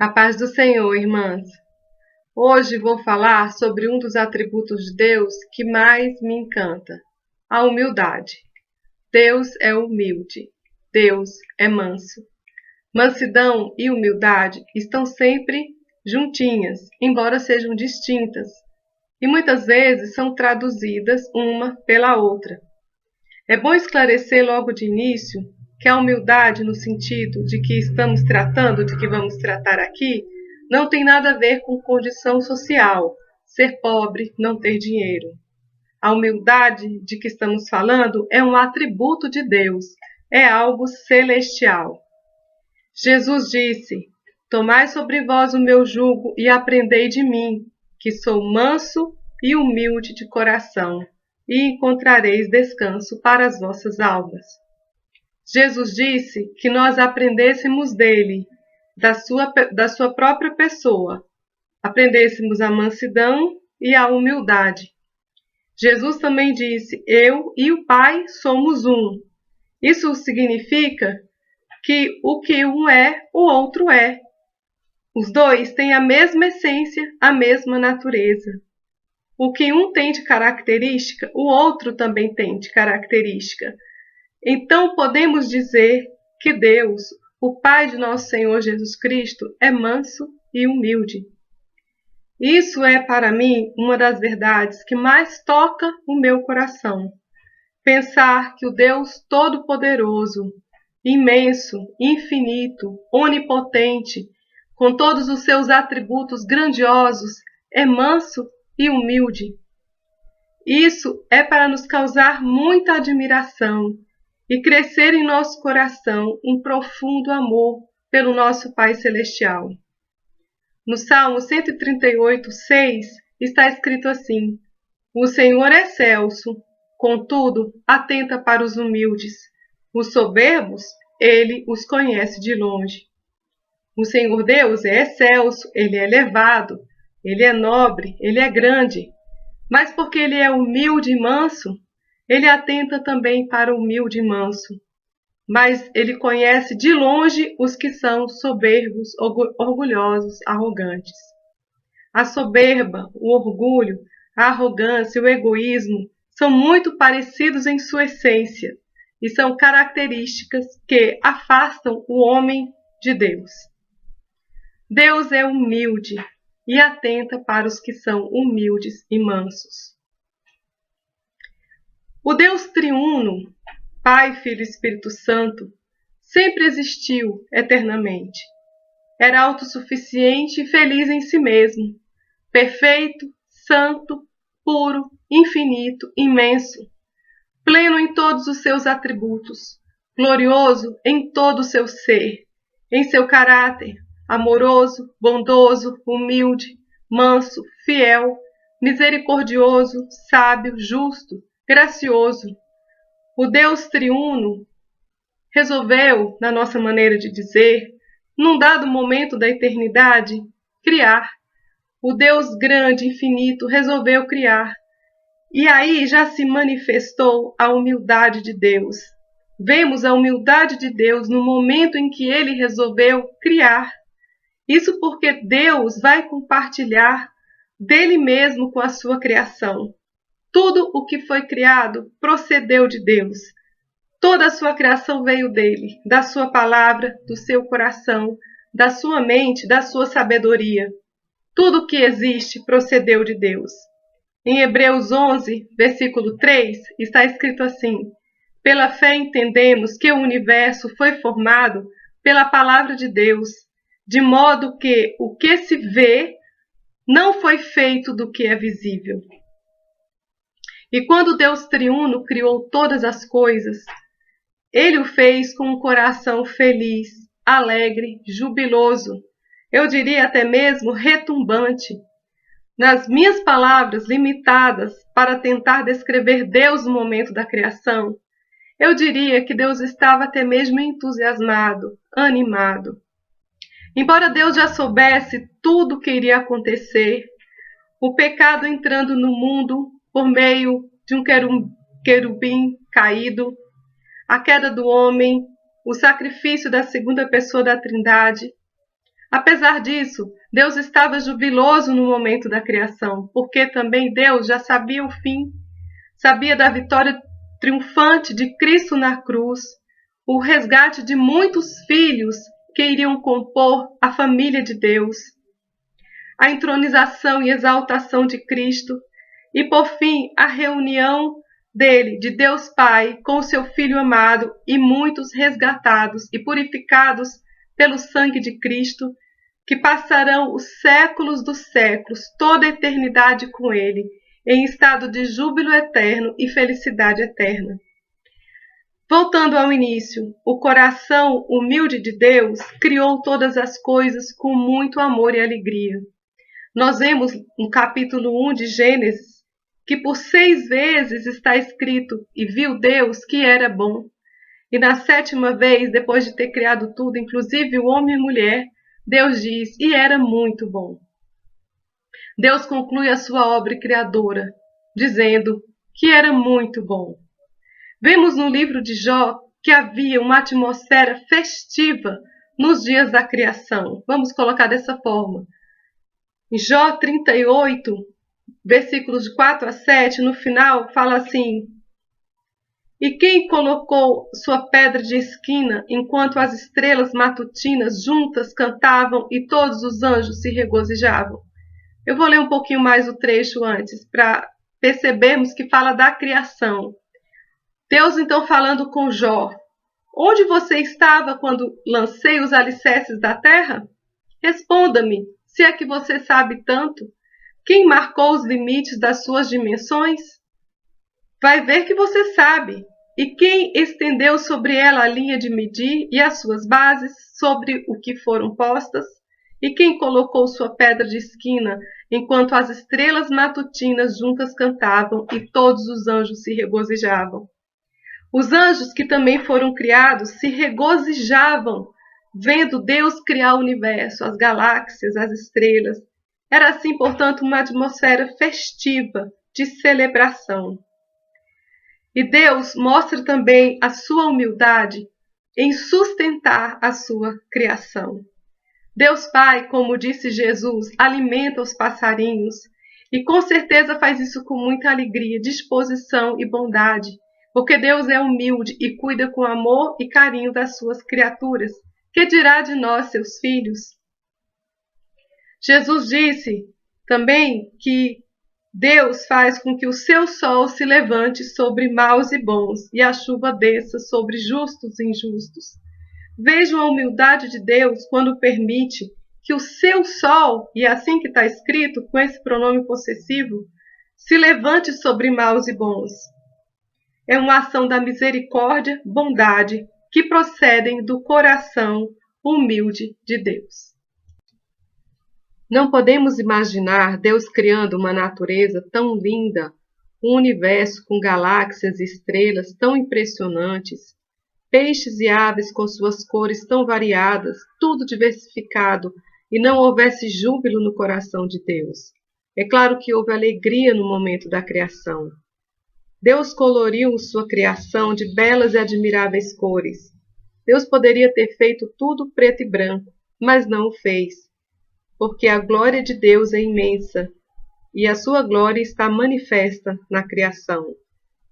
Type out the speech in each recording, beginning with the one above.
A paz do Senhor, irmãs. Hoje vou falar sobre um dos atributos de Deus que mais me encanta, a humildade. Deus é humilde, Deus é manso. Mansidão e humildade estão sempre juntinhas, embora sejam distintas, e muitas vezes são traduzidas uma pela outra. É bom esclarecer logo de início que a humildade, no sentido de que estamos tratando, de que vamos tratar aqui, não tem nada a ver com condição social, ser pobre, não ter dinheiro. A humildade de que estamos falando é um atributo de Deus, é algo celestial. Jesus disse: "Tomai sobre vós o meu jugo e aprendei de mim, que sou manso e humilde de coração, e encontrareis descanso para as vossas almas." Jesus disse que nós aprendêssemos dele, da sua própria pessoa, aprendêssemos a mansidão e a humildade. Jesus também disse: "Eu e o Pai somos um." Isso significa que o que um é, o outro é. Os dois têm a mesma essência, a mesma natureza. O que um tem de característica, o outro também tem de característica. Então podemos dizer que Deus, o Pai de nosso Senhor Jesus Cristo, é manso e humilde. Isso é para mim uma das verdades que mais toca o meu coração. Pensar que o Deus Todo-Poderoso, imenso, infinito, onipotente, com todos os seus atributos grandiosos, é manso e humilde. Isso é para nos causar muita admiração e crescer em nosso coração um profundo amor pelo nosso Pai Celestial. No Salmo 138:6 está escrito assim: "O Senhor é excelso, contudo atenta para os humildes. Os soberbos, ele os conhece de longe." O Senhor Deus é excelso, ele é elevado, ele é nobre, ele é grande. Mas porque ele é humilde e manso, ele atenta também para o humilde e manso. Mas ele conhece de longe os que são soberbos, orgulhosos, arrogantes. A soberba, o orgulho, a arrogância e o egoísmo são muito parecidos em sua essência e são características que afastam o homem de Deus. Deus é humilde e atenta para os que são humildes e mansos. O Deus triuno, Pai, Filho e Espírito Santo, sempre existiu eternamente. Era autossuficiente e feliz em si mesmo, perfeito, santo, puro, infinito, imenso, pleno em todos os seus atributos, glorioso em todo o seu ser, em seu caráter, amoroso, bondoso, humilde, manso, fiel, misericordioso, sábio, justo, gracioso. O Deus triuno resolveu, na nossa maneira de dizer, num dado momento da eternidade, criar. O Deus grande, infinito, resolveu criar. E aí já se manifestou a humildade de Deus. Vemos a humildade de Deus no momento em que ele resolveu criar. Isso porque Deus vai compartilhar dele mesmo com a sua criação. Tudo o que foi criado procedeu de Deus. Toda a sua criação veio dele, da sua palavra, do seu coração, da sua mente, da sua sabedoria. Tudo o que existe procedeu de Deus. Em Hebreus 11, versículo 3, está escrito assim: "Pela fé entendemos que o universo foi formado pela palavra de Deus, de modo que o que se vê não foi feito do que é visível." E quando Deus triuno criou todas as coisas, ele o fez com um coração feliz, alegre, jubiloso, eu diria até mesmo retumbante. Nas minhas palavras limitadas para tentar descrever Deus no momento da criação, eu diria que Deus estava até mesmo entusiasmado, animado. Embora Deus já soubesse tudo o que iria acontecer, o pecado entrando no mundo por meio de um querubim caído, a queda do homem, o sacrifício da segunda pessoa da Trindade, Apesar disso, Deus estava jubiloso no momento da criação, porque também Deus já sabia o fim, sabia da vitória triunfante de Cristo na cruz, o resgate de muitos filhos que iriam compor a família de Deus, a entronização e exaltação de Cristo e, por fim, a reunião dele, de Deus Pai, com o seu Filho amado e muitos resgatados e purificados pelo sangue de Cristo, que passarão os séculos dos séculos, toda a eternidade com ele, em estado de júbilo eterno e felicidade eterna. Voltando ao início, o coração humilde de Deus criou todas as coisas com muito amor e alegria. Nós vemos no capítulo 1 de Gênesis que por 6 vezes está escrito: e viu Deus que era bom. E na 7ª vez, depois de ter criado tudo, inclusive o homem e a mulher, Deus diz: e era muito bom. Deus conclui a sua obra criadora, dizendo que era muito bom. Vemos no livro de Jó que havia uma atmosfera festiva nos dias da criação. Vamos colocar dessa forma. Em Jó 38, versículos de 4 a 7, no final fala assim: e quem colocou sua pedra de esquina, enquanto as estrelas matutinas juntas cantavam e todos os anjos se regozijavam? Eu vou ler um pouquinho mais o trecho antes, para percebermos que fala da criação. Deus então falando com Jó: onde você estava quando lancei os alicerces da terra? Responda-me, se é que você sabe tanto. Quem marcou os limites das suas dimensões? Vai ver que você sabe. E quem estendeu sobre ela a linha de medir e as suas bases, sobre o que foram postas? E quem colocou sua pedra de esquina, enquanto as estrelas matutinas juntas cantavam e todos os anjos se regozijavam? Os anjos, que também foram criados, se regozijavam, vendo Deus criar o universo, as galáxias, as estrelas. Era assim, portanto, uma atmosfera festiva, de celebração. E Deus mostra também a sua humildade em sustentar a sua criação. Deus Pai, como disse Jesus, alimenta os passarinhos e com certeza faz isso com muita alegria, disposição e bondade, porque Deus é humilde e cuida com amor e carinho das suas criaturas. Que dirá de nós, seus filhos? Jesus disse também que Deus faz com que o seu sol se levante sobre maus e bons e a chuva desça sobre justos e injustos. Vejam a humildade de Deus quando permite que o seu sol, e é assim que está escrito com esse pronome possessivo, se levante sobre maus e bons. É uma ação da misericórdia, bondade, que procedem do coração humilde de Deus. Não podemos imaginar Deus criando uma natureza tão linda, um universo com galáxias e estrelas tão impressionantes, peixes e aves com suas cores tão variadas, tudo diversificado, e não houvesse júbilo no coração de Deus. É claro que houve alegria no momento da criação. Deus coloriu sua criação de belas e admiráveis cores. Deus poderia ter feito tudo preto e branco, mas não o fez, porque a glória de Deus é imensa, e a sua glória está manifesta na criação.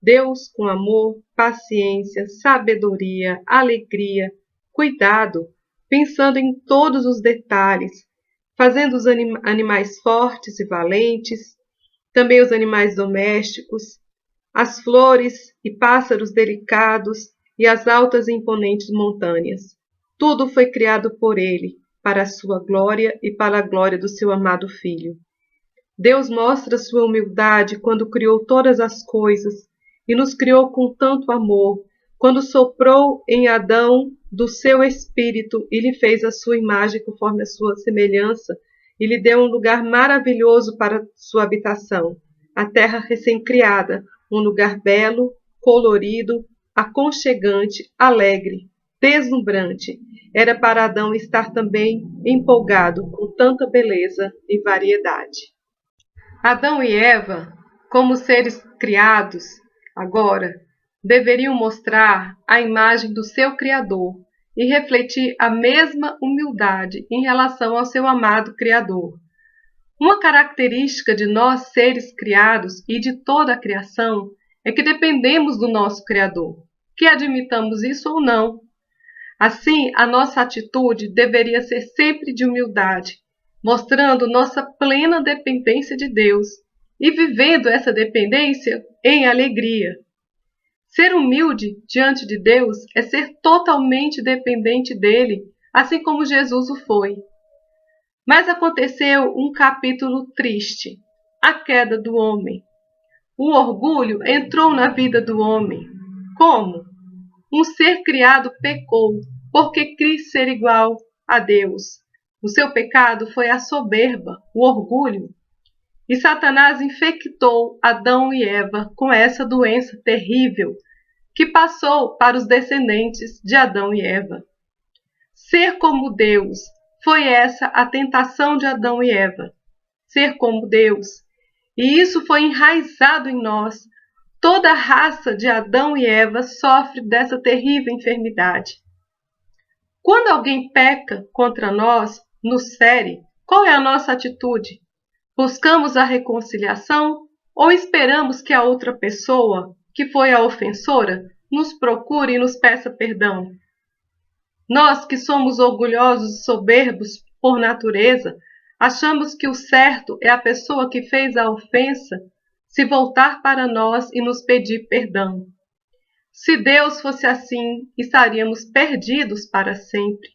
Deus, com amor, paciência, sabedoria, alegria, cuidado, pensando em todos os detalhes, fazendo os animais fortes e valentes, também os animais domésticos, as flores e pássaros delicados e as altas e imponentes montanhas. Tudo foi criado por ele, para a sua glória e para a glória do seu amado Filho. Deus mostra sua humildade quando criou todas as coisas e nos criou com tanto amor, quando soprou em Adão do seu espírito e lhe fez a sua imagem conforme a sua semelhança e lhe deu um lugar maravilhoso para sua habitação, a terra recém-criada, um lugar belo, colorido, aconchegante, alegre, deslumbrante. Era para Adão estar também empolgado com tanta beleza e variedade. Adão e Eva, como seres criados agora, deveriam mostrar a imagem do seu Criador e refletir a mesma humildade em relação ao seu amado Criador. Uma característica de nós, seres criados, e de toda a criação, é que dependemos do nosso Criador, que admitamos isso ou não. Assim, a nossa atitude deveria ser sempre de humildade, mostrando nossa plena dependência de Deus e vivendo essa dependência em alegria. Ser humilde diante de Deus é ser totalmente dependente dele, assim como Jesus o foi. Mas aconteceu um capítulo triste, a queda do homem. O orgulho entrou na vida do homem. Como? Um ser criado pecou, porque quis ser igual a Deus. O seu pecado foi a soberba, o orgulho. E Satanás infectou Adão e Eva com essa doença terrível, que passou para os descendentes de Adão e Eva. Ser como Deus, foi essa a tentação de Adão e Eva. Ser como Deus. E isso foi enraizado em nós. Toda a raça de Adão e Eva sofre dessa terrível enfermidade. Quando alguém peca contra nós, nos fere, qual é a nossa atitude? Buscamos a reconciliação ou esperamos que a outra pessoa, que foi a ofensora, nos procure e nos peça perdão? Nós que somos orgulhosos e soberbos por natureza, achamos que o certo é a pessoa que fez a ofensa se voltar para nós e nos pedir perdão. Se Deus fosse assim, estaríamos perdidos para sempre,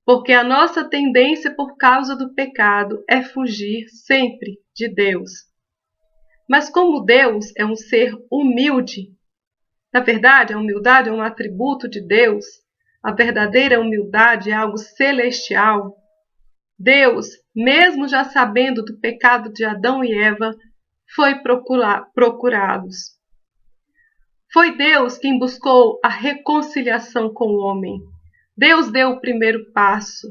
porque a nossa tendência por causa do pecado é fugir sempre de Deus. Mas como Deus é um ser humilde, na verdade, a humildade é um atributo de Deus, a verdadeira humildade é algo celestial. Deus, mesmo já sabendo do pecado de Adão e Eva, foi procurá-los. Foi Deus quem buscou a reconciliação com o homem. Deus deu o primeiro passo.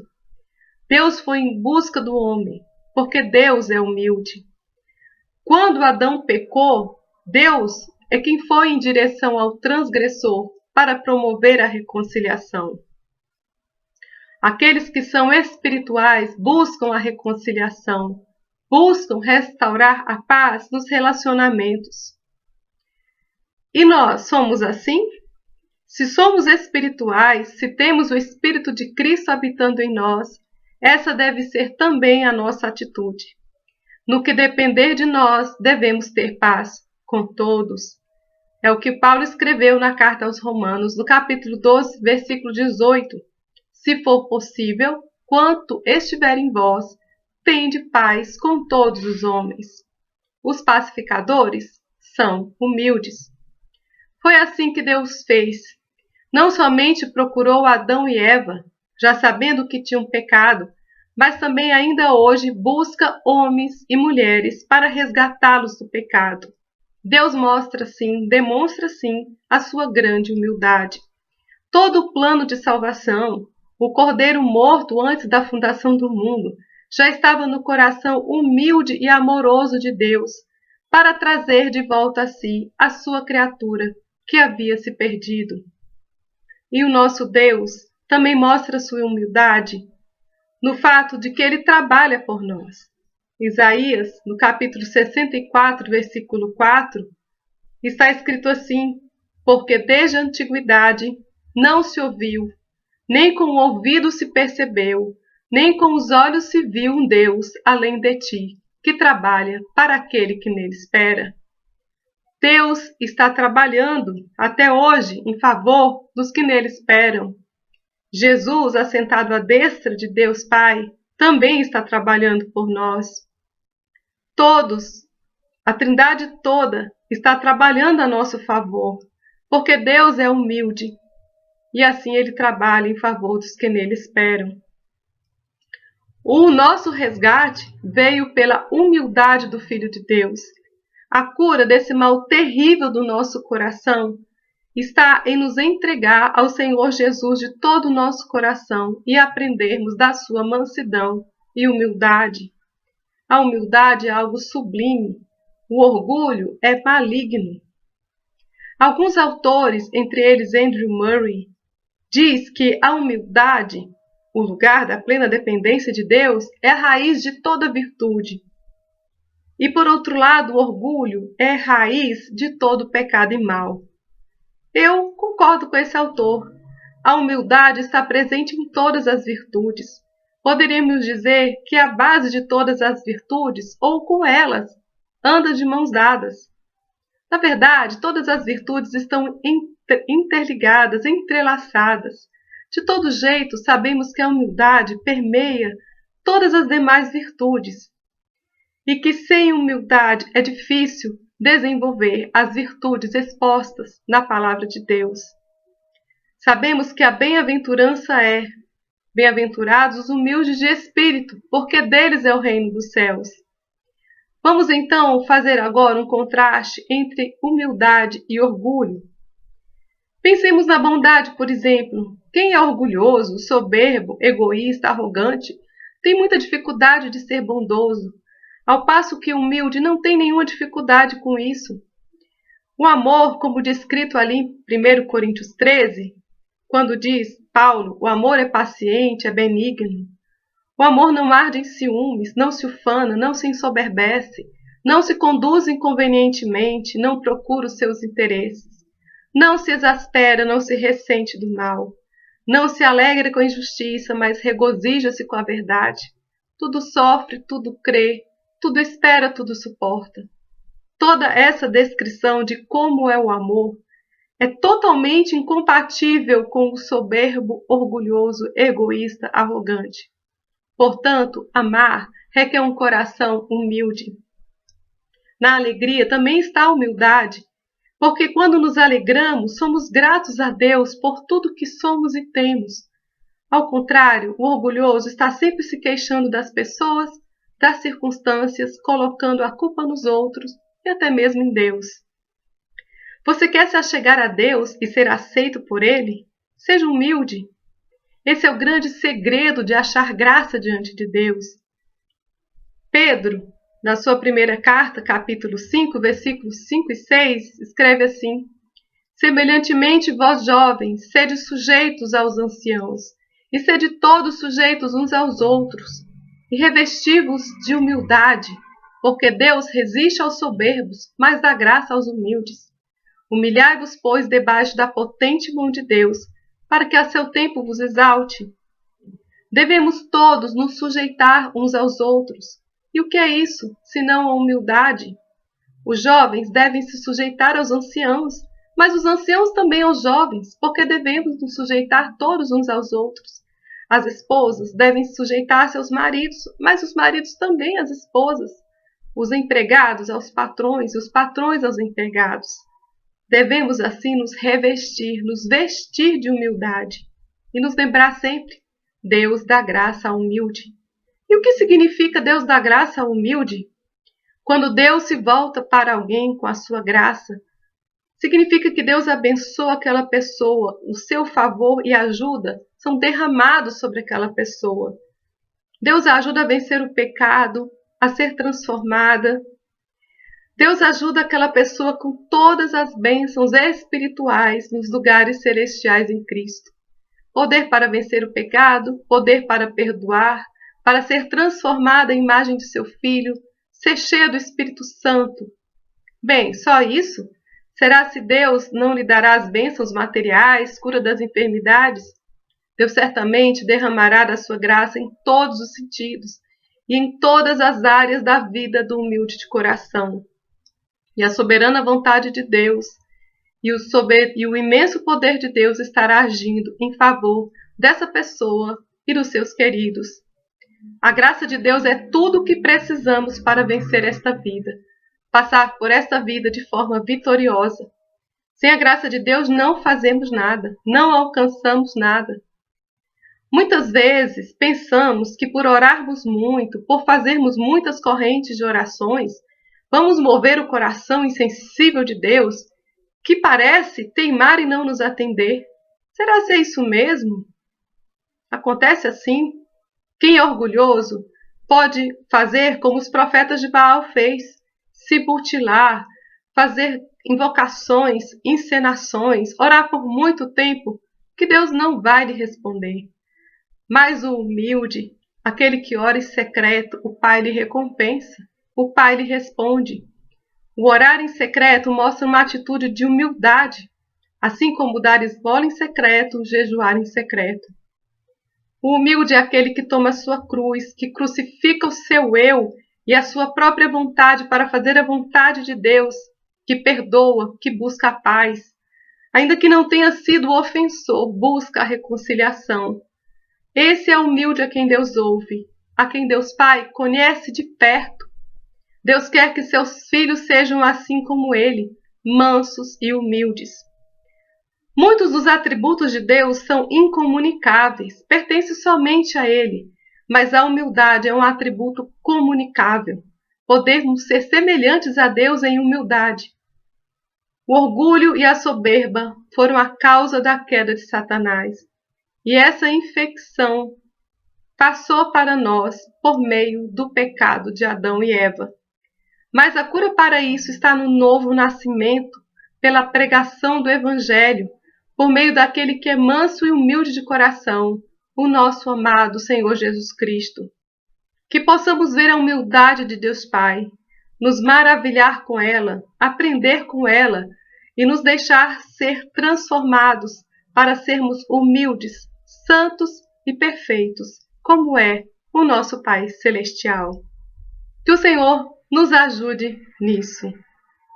Deus foi em busca do homem, porque Deus é humilde. Quando Adão pecou, Deus é quem foi em direção ao transgressor para promover a reconciliação. Aqueles que são espirituais buscam a reconciliação, buscam restaurar a paz nos relacionamentos. E nós somos assim? Se somos espirituais, se temos o Espírito de Cristo habitando em nós, essa deve ser também a nossa atitude. No que depender de nós, devemos ter paz com todos. É o que Paulo escreveu na carta aos Romanos, no capítulo 12, versículo 18. Se for possível, quanto estiver em vós, tende paz com todos os homens. Os pacificadores são humildes. Foi assim que Deus fez. Não somente procurou Adão e Eva, já sabendo que tinham pecado, mas também ainda hoje busca homens e mulheres para resgatá-los do pecado. Deus demonstra sim a sua grande humildade. Todo o plano de salvação, o Cordeiro morto antes da fundação do mundo, já estava no coração humilde e amoroso de Deus, para trazer de volta a si a sua criatura que havia se perdido. E o nosso Deus também mostra sua humildade no fato de que ele trabalha por nós. Isaías, no capítulo 64, versículo 4, está escrito assim: porque desde a antiguidade não se ouviu, nem com o ouvido se percebeu, nem com os olhos se viu um Deus além de ti, que trabalha para aquele que nele espera. Deus está trabalhando até hoje em favor dos que nele esperam. Jesus, assentado à destra de Deus Pai, também está trabalhando por nós. Todos, a Trindade toda, está trabalhando a nosso favor, porque Deus é humilde, e assim ele trabalha em favor dos que nele esperam. O nosso resgate veio pela humildade do Filho de Deus. A cura desse mal terrível do nosso coração está em nos entregar ao Senhor Jesus de todo o nosso coração e aprendermos da sua mansidão e humildade. A humildade é algo sublime. O orgulho é maligno. Alguns autores, entre eles Andrew Murray, diz que a humildade, o lugar da plena dependência de Deus, é a raiz de toda virtude. E por outro lado, o orgulho é a raiz de todo pecado e mal. Eu concordo com esse autor. A humildade está presente em todas as virtudes. Poderíamos dizer que a base de todas as virtudes, ou com elas, anda de mãos dadas. Na verdade, todas as virtudes estão interligadas, entrelaçadas. De todo jeito, sabemos que a humildade permeia todas as demais virtudes e que sem humildade é difícil desenvolver as virtudes expostas na palavra de Deus. Sabemos que a bem-aventurança é: bem-aventurados os humildes de espírito, porque deles é o reino dos céus. Vamos então fazer agora um contraste entre humildade e orgulho. Pensemos na bondade, por exemplo. Quem é orgulhoso, soberbo, egoísta, arrogante, tem muita dificuldade de ser bondoso, ao passo que o humilde não tem nenhuma dificuldade com isso. O amor, como descrito ali em 1 Coríntios 13, quando diz Paulo, o amor é paciente, é benigno. O amor não arde em ciúmes, não se ufana, não se ensoberbece, não se conduz inconvenientemente, não procura os seus interesses. Não se exaspera, não se ressente do mal. Não se alegra com a injustiça, mas regozija-se com a verdade. Tudo sofre, tudo crê, tudo espera, tudo suporta. Toda essa descrição de como é o amor é totalmente incompatível com o soberbo, orgulhoso, egoísta, arrogante. Portanto, amar requer um coração humilde. Na alegria também está a humildade, porque quando nos alegramos, somos gratos a Deus por tudo que somos e temos. Ao contrário, o orgulhoso está sempre se queixando das pessoas, das circunstâncias, colocando a culpa nos outros e até mesmo em Deus. Você quer se achegar a Deus e ser aceito por Ele? Seja humilde. Esse é o grande segredo de achar graça diante de Deus. Pedro, na sua primeira carta, capítulo 5, versículos 5 e 6, escreve assim: semelhantemente, vós jovens, sede sujeitos aos anciãos, e sede todos sujeitos uns aos outros, e revesti-vos de humildade, porque Deus resiste aos soberbos, mas dá graça aos humildes. Humilhai-vos, pois, debaixo da potente mão de Deus, para que a seu tempo vos exalte. Devemos todos nos sujeitar uns aos outros. E o que é isso, senão a humildade? Os jovens devem se sujeitar aos anciãos, mas os anciãos também aos jovens, porque devemos nos sujeitar todos uns aos outros. As esposas devem sujeitar-se aos maridos, mas os maridos também às esposas. Os empregados aos patrões e os patrões aos empregados. Devemos assim nos revestir, nos vestir de humildade e nos lembrar sempre: Deus dá graça ao humilde. E o que significa Deus dá graça ao humilde? Quando Deus se volta para alguém com a sua graça, significa que Deus abençoa aquela pessoa, o seu favor e ajuda são derramados sobre aquela pessoa. Deus a ajuda a vencer o pecado, a ser transformada. Deus ajuda aquela pessoa com todas as bênçãos espirituais nos lugares celestiais em Cristo. Poder para vencer o pecado, poder para perdoar, para ser transformada à imagem de seu Filho, ser cheia do Espírito Santo. Bem, só isso? Será se Deus não lhe dará as bênçãos materiais, cura das enfermidades? Deus certamente derramará da sua graça em todos os sentidos e em todas as áreas da vida do humilde de coração. E a soberana vontade de Deus e o imenso poder de Deus estará agindo em favor dessa pessoa e dos seus queridos. A graça de Deus é tudo o que precisamos para vencer esta vida, passar por esta vida de forma vitoriosa. Sem a graça de Deus não fazemos nada, não alcançamos nada. Muitas vezes pensamos que por orarmos muito, por fazermos muitas correntes de orações, vamos mover o coração insensível de Deus, que parece teimar em não nos atender. Será que é isso mesmo? Acontece assim? Quem é orgulhoso pode fazer como os profetas de Baal fez, se mutilar, fazer invocações, encenações, orar por muito tempo, que Deus não vai lhe responder. Mas o humilde, aquele que ora em secreto, o Pai lhe recompensa, o Pai lhe responde. O orar em secreto mostra uma atitude de humildade, assim como dar esmola em secreto, jejuar em secreto. O humilde é aquele que toma a sua cruz, que crucifica o seu eu e a sua própria vontade para fazer a vontade de Deus, que perdoa, que busca a paz. Ainda que não tenha sido o ofensor, busca a reconciliação. Esse é o humilde a quem Deus ouve, a quem Deus Pai conhece de perto. Deus quer que seus filhos sejam assim como ele, mansos e humildes. Muitos dos atributos de Deus são incomunicáveis, pertencem somente a Ele, mas a humildade é um atributo comunicável. Podemos ser semelhantes a Deus em humildade. O orgulho e a soberba foram a causa da queda de Satanás, e essa infecção passou para nós por meio do pecado de Adão e Eva. Mas a cura para isso está no novo nascimento, pela pregação do Evangelho, por meio daquele que é manso e humilde de coração, o nosso amado Senhor Jesus Cristo. Que possamos ver a humildade de Deus Pai, nos maravilhar com ela, aprender com ela e nos deixar ser transformados para sermos humildes, santos e perfeitos, como é o nosso Pai Celestial. Que o Senhor nos ajude nisso.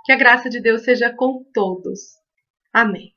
Que a graça de Deus seja com todos. Amém.